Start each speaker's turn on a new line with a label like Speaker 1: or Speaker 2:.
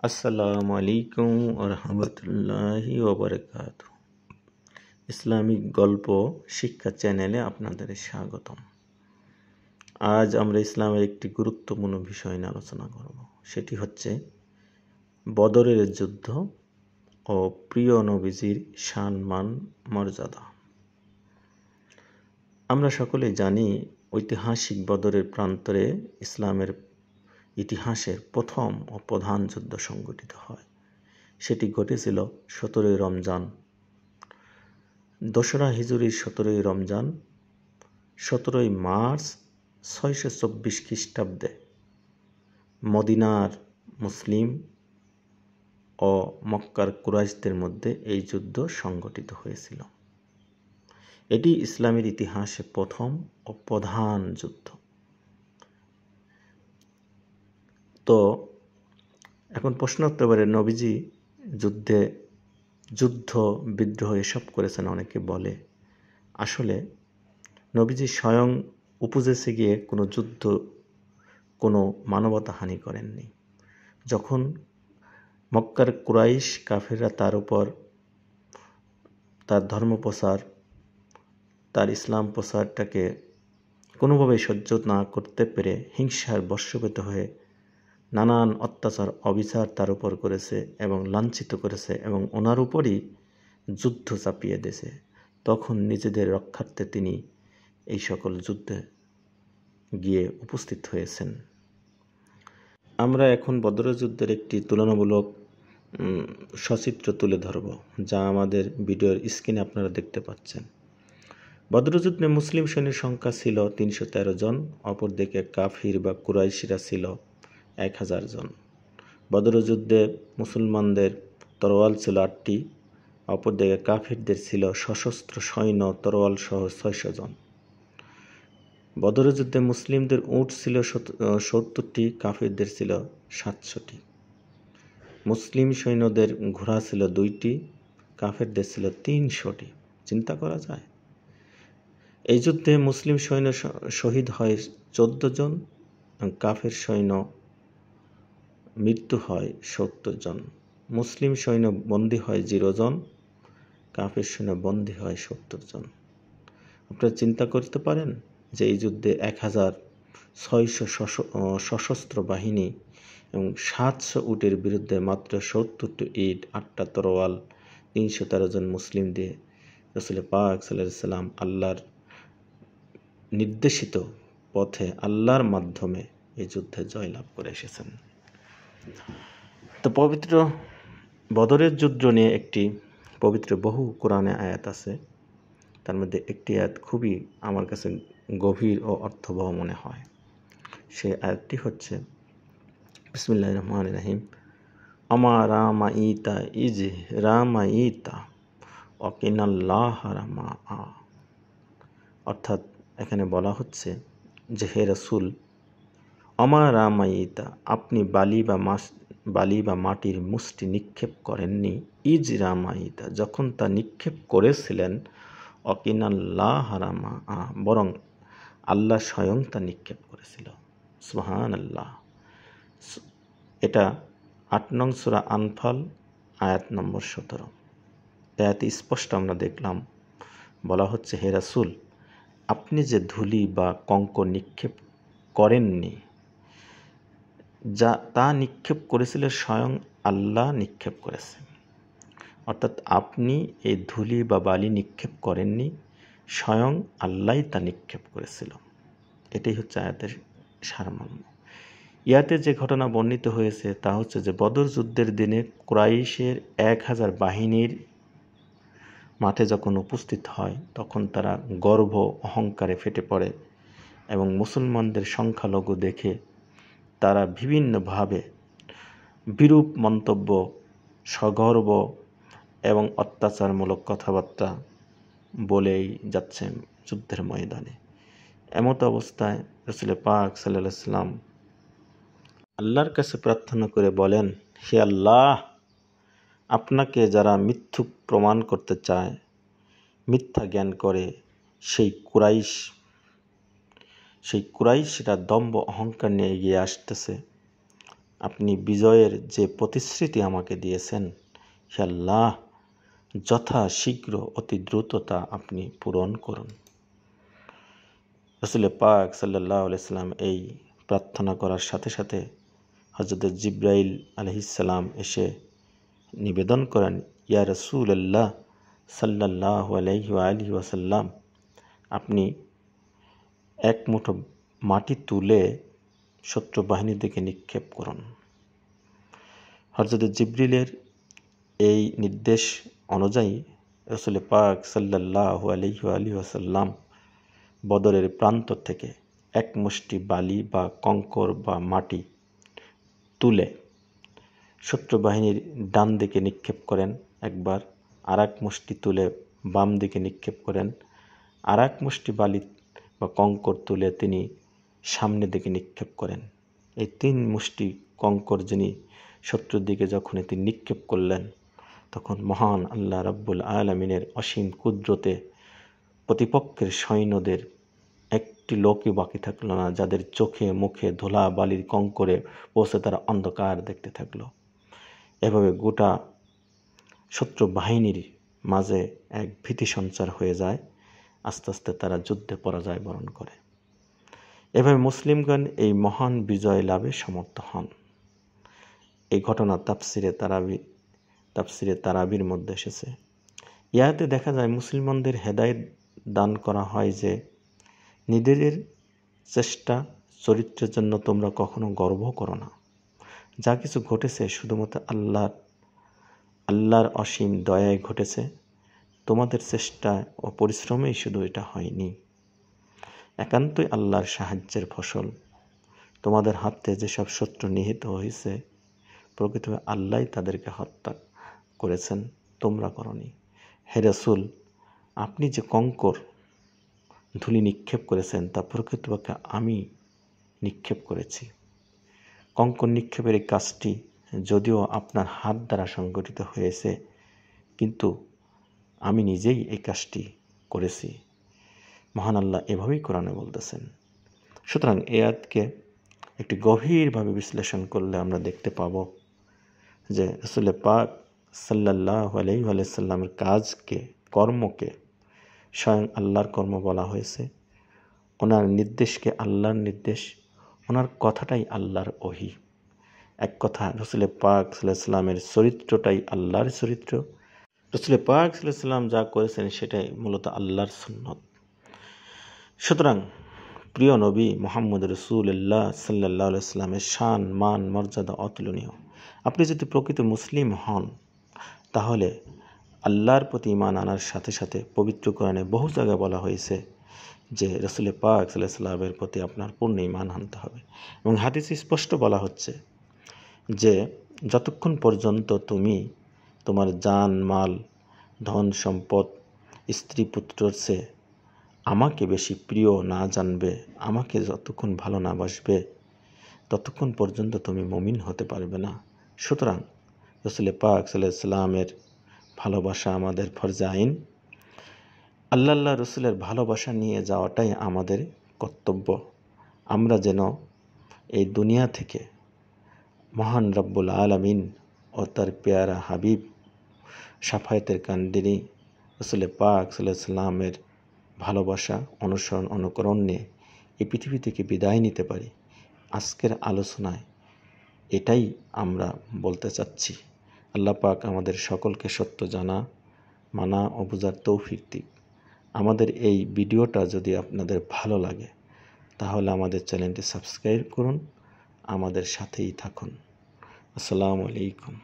Speaker 1: আসসালামু আলাইকুম ওয়া রাহমাতুল্লাহি ওয়া বারাকাতুহু। ইসলামিক গল্প শিক্ষা চ্যানেলে আপনাদের স্বাগতম। আজ আমরা ইসলামের একটি গুরুত্বপূর্ণ বিষয় নিয়ে আলোচনা করব। সেটি হচ্ছে বদরের যুদ্ধ ও প্রিয় নবীজির সম্মান মর্যাদা। আমরা সকলেই জানি ঐতিহাসিক বদরের প্রান্তরে ইসলামের ইতিহাসের প্রথম ও প্রধান যুদ্ধ সংঘটিত হয়। সেটি ঘটেছিল 17 রমজান, দোসরা হিজরির 17 রমজান, 17 মার্চ 624 খ্রিস্টাব্দে মদিনার মুসলিম ও মক্কার কুরাইশদের মধ্যে এই যুদ্ধ সংঘটিত হয়েছিল। এটি ইসলামের ইতিহাসে প্রথম ও প্রধান যুদ্ধ। তো এখন প্রশ্ন উঠতে পারে, নবীজি যুদ্ধ বিদ্রোহ এসব করেছেন অনেকে বলে। আসলে নবীজি স্বয়ং উপদেশে গিয়ে কোনো যুদ্ধ, কোনো মানবতা হানি করেননি। যখন মক্কার কুরাইশ কাফিররা তার উপর তার ধর্ম প্রচার, তার ইসলাম প্রচারটাকে কোনোভাবে সহ্য না করতে পেরে হিংসার বশীভূত হয়ে নানান অত্যাচার অবিচার তার উপর করেছে এবং লাঞ্ছিত করেছে এবং ওনার উপরই যুদ্ধ চাপিয়ে দিয়েছে। তখন নিজেদের রক্ষার্থে তিনি এই সকল যুদ্ধে গিয়ে উপস্থিত হয়েছেন। আমরা এখন বদরের যুদ্ধের একটি তুলনামূলক সচিত্র তুলে ধরব, যা আমাদের ভিডিওর স্ক্রিনে আপনারা দেখতে পাচ্ছেন। বদরের যুদ্ধে মুসলিম সৈন্যের সংখ্যা ছিল 313 জন, অপরদিকে কাফির বা কুরাইশিরা ছিল 1000 জন। বদরের যুদ্ধে মুসলমানদের তরোয়াল ছিল 8টি, অপরদিকে কাফিরদের ছিল সশস্ত্র সৈন্য তরোয়াল সহ 600 জন। বদরের যুদ্ধে মুসলিমদের উট ছিল 70টি, কাফিরদের ছিল 700টি। মুসলিম সৈন্যদের ঘোড়া ছিল 2টি, কাফিরদের ছিল 300টি। চিন্তা করা যায়। এই যুদ্ধে মুসলিম সৈন্য শহীদ হয় 14 জন, কাফের সৈন্য মৃত্যু হয় 70 জন। মুসলিম সৈন্য বন্দী হয় 0 জন, কাফের সৈন্য বন্দী হয় 70 জন। আপনারা চিন্তা করতে পারেন যে এই যুদ্ধে 1600 সশস্ত্র বাহিনী এবং 700 উটের বিরুদ্ধে মাত্র 70টি ইট, 8টা তরোয়াল, 313 জন মুসলিম দিয়ে রাসূল পাক সাল্লাল্লাহু আলাইহি সাল্লাম আল্লাহর নির্দেশিত পথে আল্লাহর মাধ্যমে এই যুদ্ধে জয়লাভ করে এসেছেন। তো পবিত্র বদরের যুদ্ধ নিয়ে একটি পবিত্র বহু কোরআনে আয়াত আছে। তার মধ্যে একটি আয়াত খুবই আমার কাছে গভীর ও অর্থবহ মনে হয়। সেই আয়াতটি হচ্ছে বিসমিল্লাহির রহমানির রহিম, আমা রামাইতা ইজ রামাইতা ওয়াকিনাল্লাহা রামা। অর্থাৎ এখানে বলা হচ্ছে যে হে রাসূল, আমা রামাইতা, আপনি বালি বা মাটির মুষ্টি নিক্ষেপ করেননি, ইজ রামাইতা, যখন তা নিক্ষেপ করেছিলেন, ওয়াকিনাল্লাহা রামা, বরং আল্লাহ স্বয়ং তা নিক্ষেপ করেছিল। সুবহানাল্লাহ। এটা 8 নং সূরা আনফাল আয়াত নম্বর 17। আয়াতে স্পষ্ট আমরা দেখলাম বলা হচ্ছে, হে রাসূল, আপনি যে ধুলি বা কঙ্কর নিক্ষেপ করেননি, যা তা নিক্ষেপ করেছিল স্বয়ং আল্লাহ নিক্ষেপ করেছেন। অর্থাৎ আপনি এই ধুলি বা বালি নিক্ষেপ করেননি, স্বয়ং আল্লাহই তা নিক্ষেপ করেছিল। এটাই হচ্ছে আয়াতের সারমর্ম। ইয়াতে যে ঘটনা বর্ণিত হয়েছে তা হচ্ছে যে বদর যুদ্ধের দিনে কুরাইশের 1000 বাহিনীর মাঠে যখন উপস্থিত হয়, তখন তারা গর্ব অহংকারে ফেটে পড়ে এবং মুসলমানদের সংখ্যালঘু দেখে তারা বিভিন্নভাবে বিরূপ মন্তব্য, সগর্ব এবং অত্যাচারমূলক কথাবার্তা বলেই যাচ্ছেন যুদ্ধের ময়দানে। এমত অবস্থায় রাসূল পাক সাল্লাল্লাহু আলাইহি সাল্লাম আল্লাহর কাছে প্রার্থনা করে বলেন, হে আল্লাহ, আপনাকে যারা মিথ্যুক প্রমাণ করতে চায়, মিথ্যা জ্ঞান করে, সেই কুরাইশরা দম্ভ অহংকার নিয়ে এগিয়ে আসতেছে, আপনি বিজয়ের যে প্রতিশ্রুতি আমাকে দিয়েছেন, হে আল্লাহ, যথা শীঘ্র অতি দ্রুত তা আপনি পূরণ করুন। রাসূল পাক সাল্লাল্লাহু আলাইহি সাল্লাম এই প্রার্থনা করার সাথে সাথে হযরত জিবরাইল আলাইহিস সালাম এসে নিবেদন করেন, ইয়া রাসূলুল্লাহ সাল্লাল্লাহু আলাইহি ওয়া আলিহি ওয়াসাল্লাম, আপনি এক মুঠো মাটি তুলে শত্রু বাহিনীর দিকে নিক্ষেপ করুন। হযরত জিবরিলের এই নির্দেশ অনুযায়ী রাসূল পাক সাল্লাল্লাহু আলাইহি ওয়া আলিহি ওয়াসাল্লাম বদরের প্রান্ত থেকে এক মুষ্টি বালি বা কঙ্কর বা মাটি তুলে শত্রু বাহিনীর ডান দিকে নিক্ষেপ করেন একবার, আর এক মুষ্টি তুলে বাম দিকে নিক্ষেপ করেন, আর এক মুষ্টি বালি বা কঙ্কর তুলে তিনি সামনের দিকে নিক্ষেপ করেন। এই 3 মুষ্টি কঙ্কর যিনি শত্রুর দিকে যখন তিনি নিক্ষেপ করলেন, তখন মহান আল্লাহ রাব্বুল আলামিনের অসীম কুদরতে প্রতিপক্ষের সৈন্যদের একটি লোকই বাকি থাকলো না যাদের চোখে মুখে ধুলা বালির কঙ্করে পৌঁছে তারা অন্ধকার দেখতে থাকলো। এভাবে গোটা শত্রু বাহিনীর মাঝে এক ভীতি সঞ্চার হয়ে যায়। আস্তে আস্তে তারা যুদ্ধে পরাজয় বরণ করে। এভাবে মুসলিমগণ এই মহান বিজয় লাভে সমর্থ হন। এই ঘটনা তাফসিরে তারাবির মধ্যে এসেছে। ইয়াতে দেখা যায় মুসলমানদের হেদায়েত দান করা হয় যে নিজেদের চেষ্টা চরিত্রের জন্য তোমরা কখনো গর্ব করো না। যা কিছু ঘটেছে শুধুমাত্র আল্লাহর অসীম দয়ায় ঘটেছে। তোমাদের চেষ্টা ও পরিশ্রমেই শুধু এটা হয়নি, একান্তই আল্লাহর সাহায্যের ফসল। তোমাদের হাতে যেসব শত্রু নিহত হয়েছে, প্রকৃতভাবে আল্লাহই তাদেরকে হত্যা করেছেন, তোমরা করনি। হে রাসূল, আপনি যে কঙ্কর ধুলি নিক্ষেপ করেছেন তা প্রকৃতপক্ষে আমি নিক্ষেপ করেছি। কঙ্কর নিক্ষেপের এই কাজটি যদিও আপনার হাত দ্বারা সংগঠিত হয়েছে, কিন্তু আমি নিজেই এই কাজটি করেছি। মহান আল্লাহ এভাবেই কোরআনে বলতেছেন। সুতরাং এই আয়াতকে একটি গভীরভাবে বিশ্লেষণ করলে আমরা দেখতে পাব যে রাসূল পাক সাল্লাল্লাহু আলাইহি ওয়াসাল্লামের কাজকে, কর্মকে স্বয়ং আল্লাহর কর্ম বলা হয়েছে। ওনার নির্দেশকে আল্লাহর নির্দেশ, ওনার কথাটাই আল্লাহর ওহী। এক কথা, রাসূল পাক সাল্লাল্লাহু আলাইহি ওয়াসাল্লামের চরিত্রটাই আল্লাহর চরিত্র। রাসূল পাক সাল্লাল্লাহু আলাইহি ওয়াসাল্লাম যা করেছেন সেটাই মূলত আল্লাহর সুন্নত। সুতরাং প্রিয় নবী মুহাম্মদ রাসূলুল্লাহ সাল্লাল্লাহু আলাইহি ওয়াসাল্লামের শান, মান, মর্যাদা অতুলনীয়। আপনি যদি প্রকৃত মুসলিম হন, তাহলে আল্লাহর প্রতি ঈমান আনার সাথে সাথে পবিত্র কোরআনে বহু জায়গায় বলা হয়েছে যে রাসূল পাক সাল্লাল্লাহু আলাইহি ওয়াসাল্লামের প্রতি আপনার পূর্ণ ঈমান আনতে হবে। এবং হাদিসে স্পষ্ট বলা হচ্ছে যে যতক্ষণ পর্যন্ত তুমি তোমার জান, মাল, ধন সম্পদ, স্ত্রী, পুত্রের চেয়ে আমাকে বেশি প্রিয় না জানবে, আমাকে যতক্ষণ ভালো না বাসবে, ততক্ষণ পর্যন্ত তুমি মুমিন হতে পারবে না। সুতরাং রাসূল পাক সাল্লাল্লাহু আলাইহি ওয়াসাল্লামের ভালোবাসা আমাদের ফরজে আইন। আল্লাহ রসুলের ভালোবাসা নিয়ে যাওয়াটাই আমাদের কর্তব্য। আমরা যেন এই দুনিয়া থেকে মহান রব্বুল আলামিন ও তার পেয়ারা হাবিব শাফায়াতের কান্ডিনী রাসূল পাক সাল্লাল্লাহু আলাইহি ওয়াসাল্লামের ভালোবাসা, অনুসরণ, অনুকরণ নিয়ে এই পৃথিবী থেকে বিদায় নিতে পারি। আজকের আলোচনায় এটাই আমরা বলতে চাচ্ছি। আল্লাহ পাক আমাদের সকলকে সত্য জানা, মানা ও বোঝার তৌফিক দিক। আমাদের এই ভিডিওটা যদি আপনাদের ভালো লাগে তাহলে আমাদের চ্যানেলটি সাবস্ক্রাইব করুন, আমাদের সাথেই থাকুন। আসসালামু আলাইকুম।